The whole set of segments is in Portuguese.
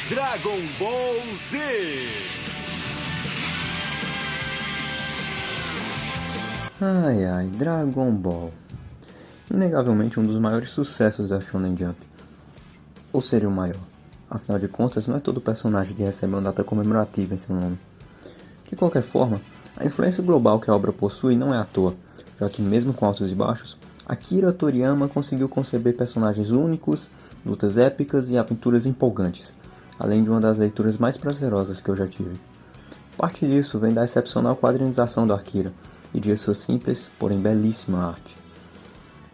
Dragon Ball Z. Ai ai, Dragon Ball. Inegavelmente um dos maiores sucessos da Shonen Jump. Ou seria o maior? Afinal de contas, não é todo personagem que recebe uma data comemorativa em seu nome. De qualquer forma, a influência global que a obra possui não é à toa, já que mesmo com altos e baixos, Akira Toriyama conseguiu conceber personagens únicos, lutas épicas e aventuras empolgantes, além de uma das leituras mais prazerosas que eu já tive. Parte disso vem da excepcional quadrinização do Akira e de sua simples, porém belíssima arte.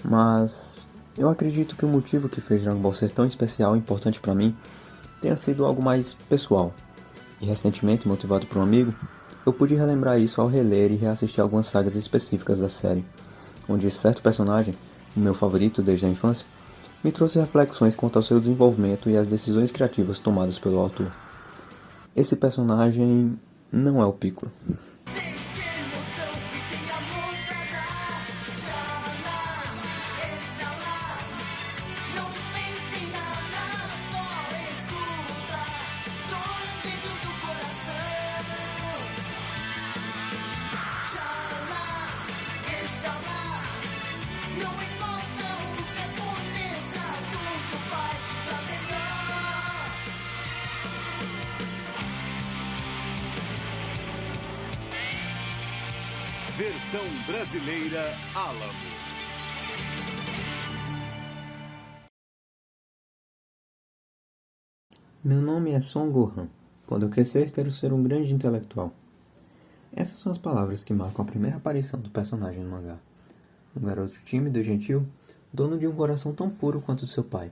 Mas eu acredito que o motivo que fez Dragon Ball ser tão especial e importante para mim tenha sido algo mais pessoal. E recentemente, motivado por um amigo, eu pude relembrar isso ao reler e reassistir algumas sagas específicas da série, onde certo personagem, o meu favorito desde a infância, me trouxe reflexões quanto ao seu desenvolvimento e às decisões criativas tomadas pelo autor. Esse personagem não é o Piccolo. Versão brasileira Alamo. Meu nome é Son Gohan. Quando eu crescer, quero ser um grande intelectual. Essas são as palavras que marcam a primeira aparição do personagem no mangá. Um garoto tímido e gentil, dono de um coração tão puro quanto o de seu pai,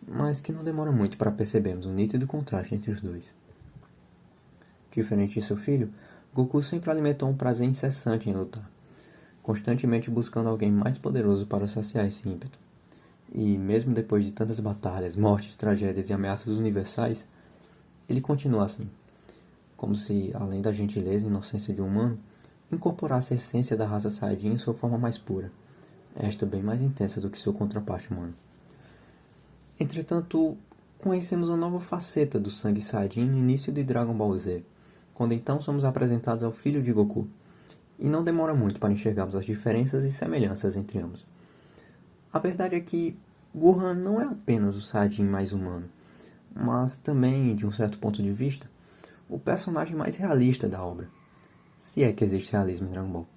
mas que não demora muito para percebermos um nítido contraste entre os dois. Diferente de seu filho, Goku sempre alimentou um prazer incessante em lutar, constantemente buscando alguém mais poderoso para saciar esse ímpeto. E mesmo depois de tantas batalhas, mortes, tragédias e ameaças universais, ele continua assim, como se, além da gentileza e inocência de um humano, incorporasse a essência da raça Saiyajin em sua forma mais pura, esta bem mais intensa do que seu contraparte humano. Entretanto, conhecemos uma nova faceta do sangue Saiyajin no início de Dragon Ball Z, quando então somos apresentados ao filho de Goku, e não demora muito para enxergarmos as diferenças e semelhanças entre ambos. A verdade é que Gohan não é apenas o Saiyajin mais humano, mas também, de um certo ponto de vista, o personagem mais realista da obra, se é que existe realismo em Dragon Ball.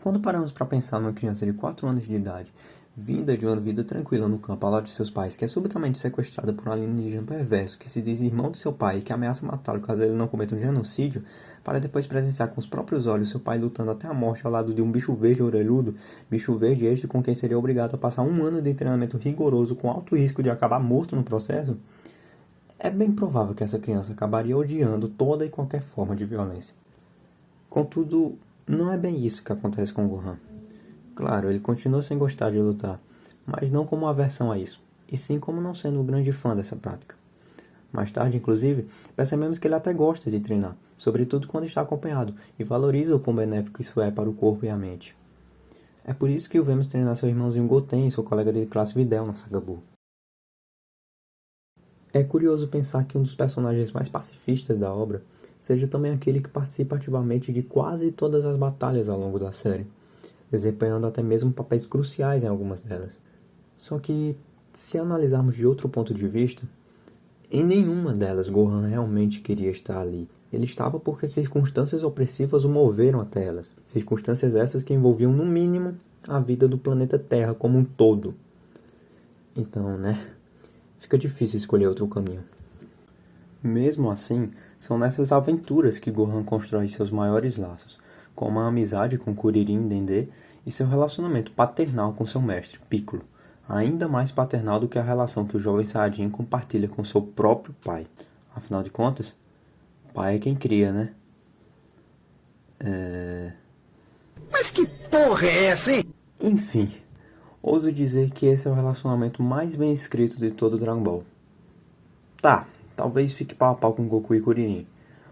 Quando paramos para pensar numa criança de 4 anos de idade, vinda de uma vida tranquila no campo ao lado de seus pais, que é subitamente sequestrada por um alienígena perverso que se diz irmão de seu pai e que ameaça matá-lo caso ele não cometa um genocídio, para depois presenciar com os próprios olhos seu pai lutando até a morte ao lado de um bicho verde orelhudo, bicho verde este com quem seria obrigado a passar 1 ano de treinamento rigoroso com alto risco de acabar morto no processo, é bem provável que essa criança acabaria odiando toda e qualquer forma de violência. Contudo, não é bem isso que acontece com Gohan. Claro, ele continua sem gostar de lutar, mas não como uma aversão a isso, e sim como não sendo um grande fã dessa prática. Mais tarde, inclusive, percebemos que ele até gosta de treinar, sobretudo quando está acompanhado, e valoriza o quão benéfico isso é para o corpo e a mente. É por isso que o vemos treinar seu irmãozinho Goten e seu colega de classe Videl na saga Buu. É curioso pensar que um dos personagens mais pacifistas da obra seja também aquele que participa ativamente de quase todas as batalhas ao longo da série, desempenhando até mesmo papéis cruciais em algumas delas. Só que, se analisarmos de outro ponto de vista, em nenhuma delas Gohan realmente queria estar ali. Ele estava porque circunstâncias opressivas o moveram até elas. Circunstâncias essas que envolviam, no mínimo, a vida do planeta Terra como um todo. Então, fica difícil escolher outro caminho. Mesmo assim, são nessas aventuras que Gohan constrói seus maiores laços, como a amizade com Kuririn e Dendê e seu relacionamento paternal com seu mestre, Piccolo, ainda mais paternal do que a relação que o jovem Saiyajin compartilha com seu próprio pai. Afinal de contas, pai é quem cria, né? Mas que porra é essa, hein? Enfim, ouso dizer que esse é o relacionamento mais bem escrito de todo o Dragon Ball. Tá, talvez fique pau a pau com Goku e Kuririn,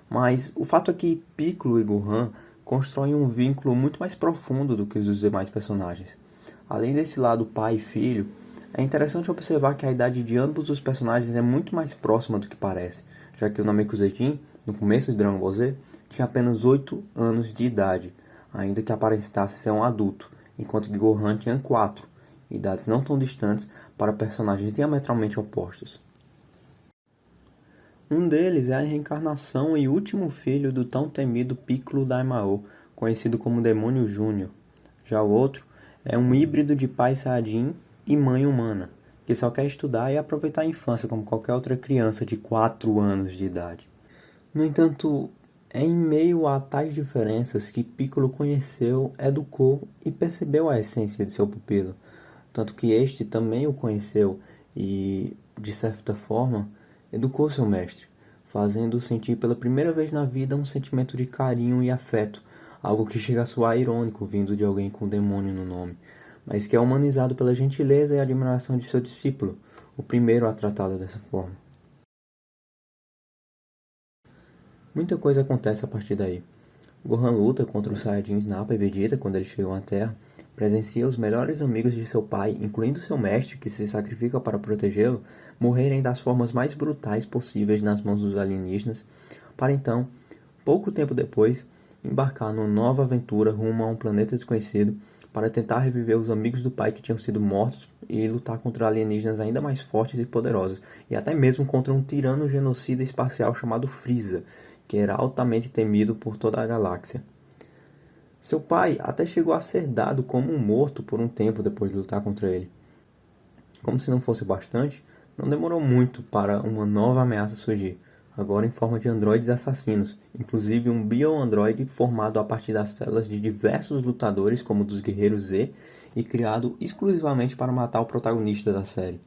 mas o fato é que Piccolo e Gohan constroem um vínculo muito mais profundo do que os demais personagens. Além desse lado pai e filho, É interessante observar que a idade de ambos os personagens é muito mais próxima do que parece, já que o Namekusei, no começo de Dragon Ball Z, tinha apenas 8 anos de idade, ainda que aparentasse ser um adulto, enquanto que Gohan tinha 4, idades não tão distantes para personagens diametralmente opostos. Um deles é a reencarnação e último filho do tão temido Piccolo Daimao, conhecido como Demônio Júnior. Já o outro é um híbrido de pai Saiyajin e mãe humana, que só quer estudar e aproveitar a infância como qualquer outra criança de 4 anos de idade. No entanto, é em meio a tais diferenças que Piccolo conheceu, educou e percebeu a essência de seu pupilo, tanto que este também o conheceu e, de certa forma, educou seu mestre, fazendo-o sentir pela primeira vez na vida um sentimento de carinho e afeto, algo que chega a soar irônico vindo de alguém com demônio no nome, mas que é humanizado pela gentileza e admiração de seu discípulo, o primeiro a tratá-lo dessa forma. Muita coisa acontece a partir daí. Gohan luta contra os Saiyajins Nappa e Vegeta quando eles chegam à Terra, presencia os melhores amigos de seu pai, incluindo seu mestre, que se sacrifica para protegê-lo, morrerem das formas mais brutais possíveis nas mãos dos alienígenas, para então, pouco tempo depois, embarcar numa nova aventura rumo a um planeta desconhecido para tentar reviver os amigos do pai que tinham sido mortos e lutar contra alienígenas ainda mais fortes e poderosos, e até mesmo contra um tirano genocida espacial chamado Frieza, que era altamente temido por toda a galáxia. Seu pai até chegou a ser dado como um morto por um tempo depois de lutar contra ele. Como se não fosse o bastante, não demorou muito para uma nova ameaça surgir, agora em forma de androides assassinos, inclusive um bio-androide formado a partir das células de diversos lutadores como dos Guerreiros Z e criado exclusivamente para matar o protagonista da série.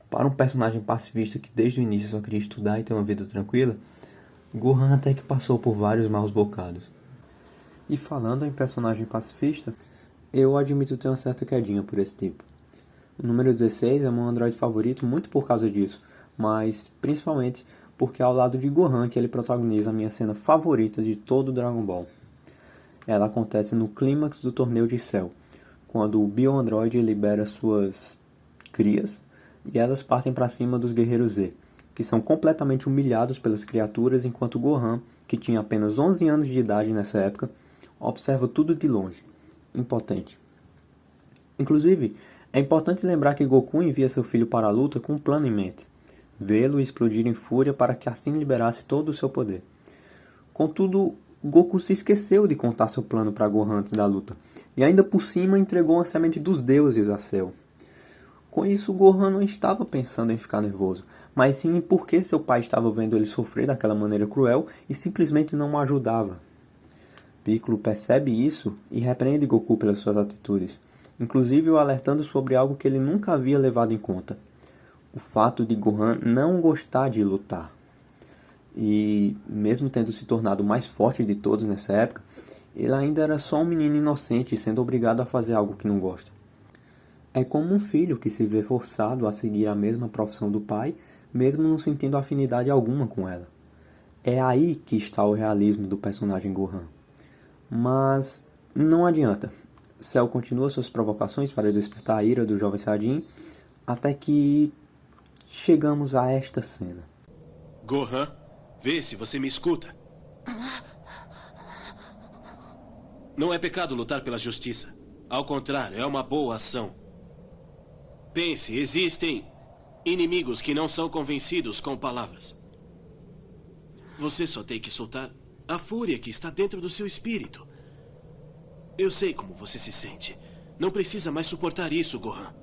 Para um personagem pacifista que desde o início só queria estudar e ter uma vida tranquila, Gohan até que passou por vários maus bocados. E falando em personagem pacifista, eu admito ter uma certa quedinha por esse tipo. O número 16 é meu androide favorito muito por causa disso, mas principalmente porque é ao lado de Gohan que ele protagoniza a minha cena favorita de todo o Dragon Ball. Ela acontece no clímax do torneio de Cell, quando o Bio-Android libera suas crias e elas partem para cima dos Guerreiros Z, que são completamente humilhados pelas criaturas, enquanto Gohan, que tinha apenas 11 anos de idade nessa época, observa tudo de longe, impotente. Inclusive, é importante lembrar que Goku envia seu filho para a luta com um plano em mente: vê-lo explodir em fúria para que assim liberasse todo o seu poder. Contudo, Goku se esqueceu de contar seu plano para Gohan antes da luta, e ainda por cima entregou uma semente dos deuses a Cell. Com isso, Gohan não estava pensando em ficar nervoso, mas sim em por que seu pai estava vendo ele sofrer daquela maneira cruel e simplesmente não o ajudava. Piccolo percebe isso e repreende Goku pelas suas atitudes, inclusive o alertando sobre algo que ele nunca havia levado em conta: o fato de Gohan não gostar de lutar. E, mesmo tendo se tornado o mais forte de todos nessa época, ele ainda era só um menino inocente sendo obrigado a fazer algo que não gosta. É como um filho que se vê forçado a seguir a mesma profissão do pai, mesmo não sentindo afinidade alguma com ela. É aí que está o realismo do personagem Gohan. Mas não adianta. Cell continua suas provocações para despertar a ira do jovem Saiyajin, até que chegamos a esta cena. Gohan, vê se você me escuta. Não é pecado lutar pela justiça. Ao contrário, é uma boa ação. Pense, existem inimigos que não são convencidos com palavras. Você só tem que soltar a fúria que está dentro do seu espírito. Eu sei como você se sente. Não precisa mais suportar isso, Gohan.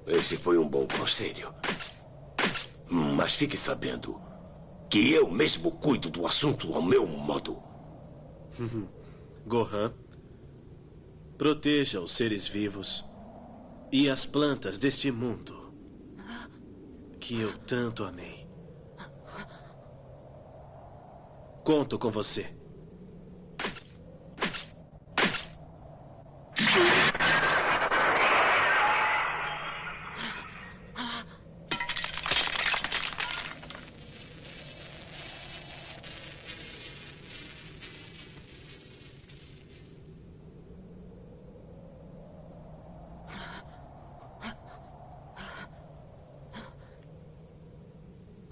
Esse foi um bom conselho. Mas fique sabendo que eu mesmo cuido do assunto ao meu modo. Gohan, proteja os seres vivos e as plantas deste mundo que eu tanto amei. Conto com você.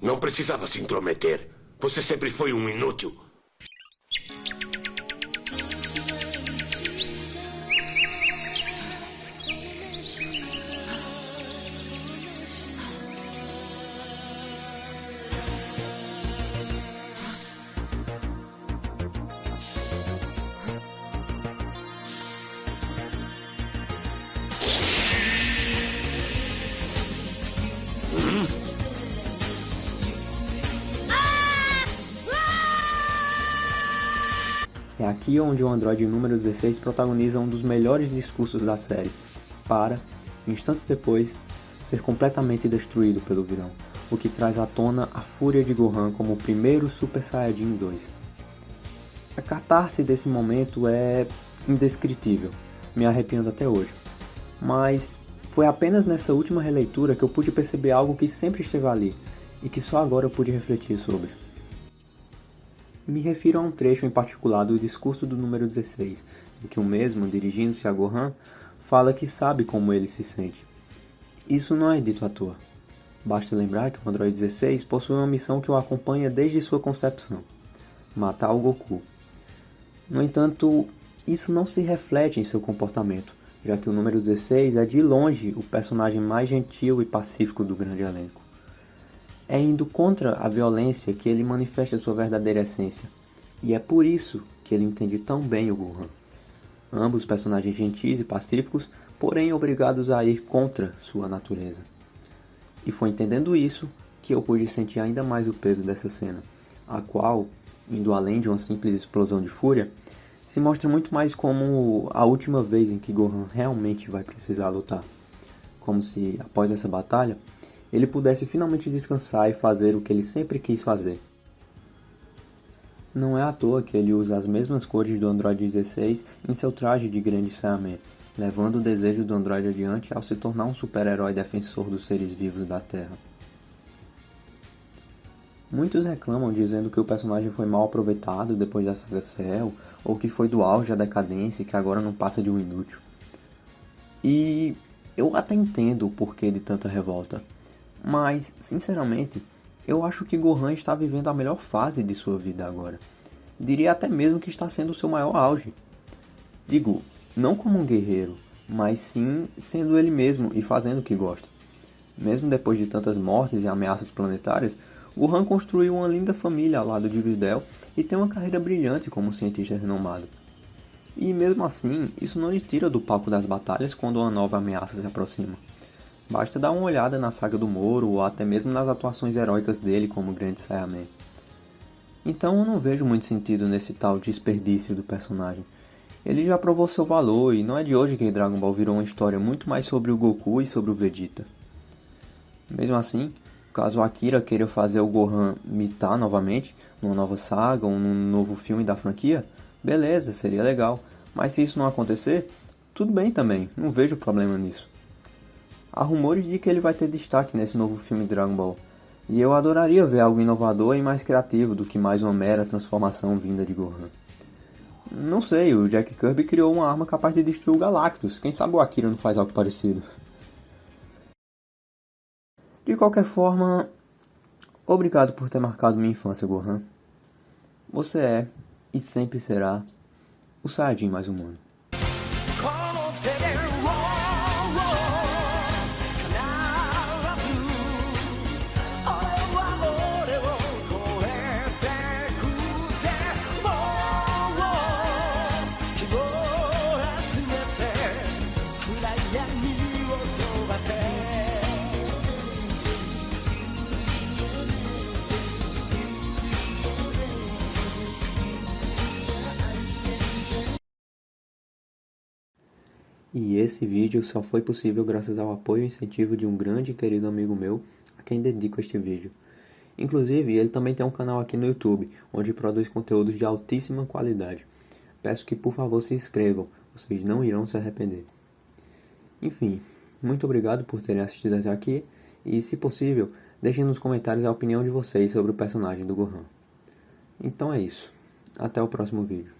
Não precisava se intrometer. Você sempre foi um inútil. É aqui onde o androide número 16 protagoniza um dos melhores discursos da série, para, instantes depois, ser completamente destruído pelo vilão, o que traz à tona a fúria de Gohan como o primeiro Super Saiyajin 2. A catarse desse momento é indescritível, me arrepiando até hoje, mas foi apenas nessa última releitura que eu pude perceber algo que sempre esteve ali, e que só agora eu pude refletir sobre. Me refiro a um trecho em particular do discurso do número 16, em que o mesmo, dirigindo-se a Gohan, fala que sabe como ele se sente. Isso não é dito à toa. Basta lembrar que o Android 16 possui uma missão que o acompanha desde sua concepção: matar o Goku. No entanto, isso não se reflete em seu comportamento, já que o número 16 é de longe o personagem mais gentil e pacífico do grande elenco. É indo contra a violência que ele manifesta sua verdadeira essência, e é por isso que ele entende tão bem o Gohan. Ambos personagens gentis e pacíficos, porém obrigados a ir contra sua natureza. E foi entendendo isso que eu pude sentir ainda mais o peso dessa cena, a qual, indo além de uma simples explosão de fúria, se mostra muito mais como a última vez em que Gohan realmente vai precisar lutar. Como se, após essa batalha, ele pudesse finalmente descansar e fazer o que ele sempre quis fazer. Não é à toa que ele usa as mesmas cores do Android 16 em seu traje de grande Saiyaman, levando o desejo do Android adiante ao se tornar um super-herói defensor dos seres vivos da Terra. Muitos reclamam dizendo que o personagem foi mal aproveitado depois da saga Cell, ou que foi do auge à decadência e que agora não passa de um inútil. E eu até entendo o porquê de tanta revolta. Mas, sinceramente, eu acho que Gohan está vivendo a melhor fase de sua vida agora. Diria até mesmo que está sendo o seu maior auge. Digo, não como um guerreiro, mas sim sendo ele mesmo e fazendo o que gosta. Mesmo depois de tantas mortes e ameaças planetárias, Gohan construiu uma linda família ao lado de Videl e tem uma carreira brilhante como cientista renomado. E mesmo assim, isso não lhe tira do palco das batalhas quando uma nova ameaça se aproxima. Basta dar uma olhada na saga do Moro ou até mesmo nas atuações heróicas dele como grande Saiyaman. Então eu não vejo muito sentido nesse tal desperdício do personagem. Ele já provou seu valor e não é de hoje que Dragon Ball virou uma história muito mais sobre o Goku e sobre o Vegeta. Mesmo assim, caso Akira queira fazer o Gohan mitar novamente, numa nova saga ou num novo filme da franquia, beleza, seria legal. Mas se isso não acontecer, tudo bem também, não vejo problema nisso. Há rumores de que ele vai ter destaque nesse novo filme de Dragon Ball, e eu adoraria ver algo inovador e mais criativo do que mais uma mera transformação vinda de Gohan. Não sei, o Jack Kirby criou uma arma capaz de destruir o Galactus, quem sabe o Akira não faz algo parecido. De qualquer forma, obrigado por ter marcado minha infância, Gohan. Você é, e sempre será, o Saiyajin mais humano. E esse vídeo só foi possível graças ao apoio e incentivo de um grande e querido amigo meu, a quem dedico este vídeo. Inclusive, ele também tem um canal aqui no YouTube, onde produz conteúdos de altíssima qualidade. Peço que por favor se inscrevam, vocês não irão se arrepender. Enfim, muito obrigado por terem assistido até aqui, e se possível, deixem nos comentários a opinião de vocês sobre o personagem do Gohan. Então é isso, até o próximo vídeo.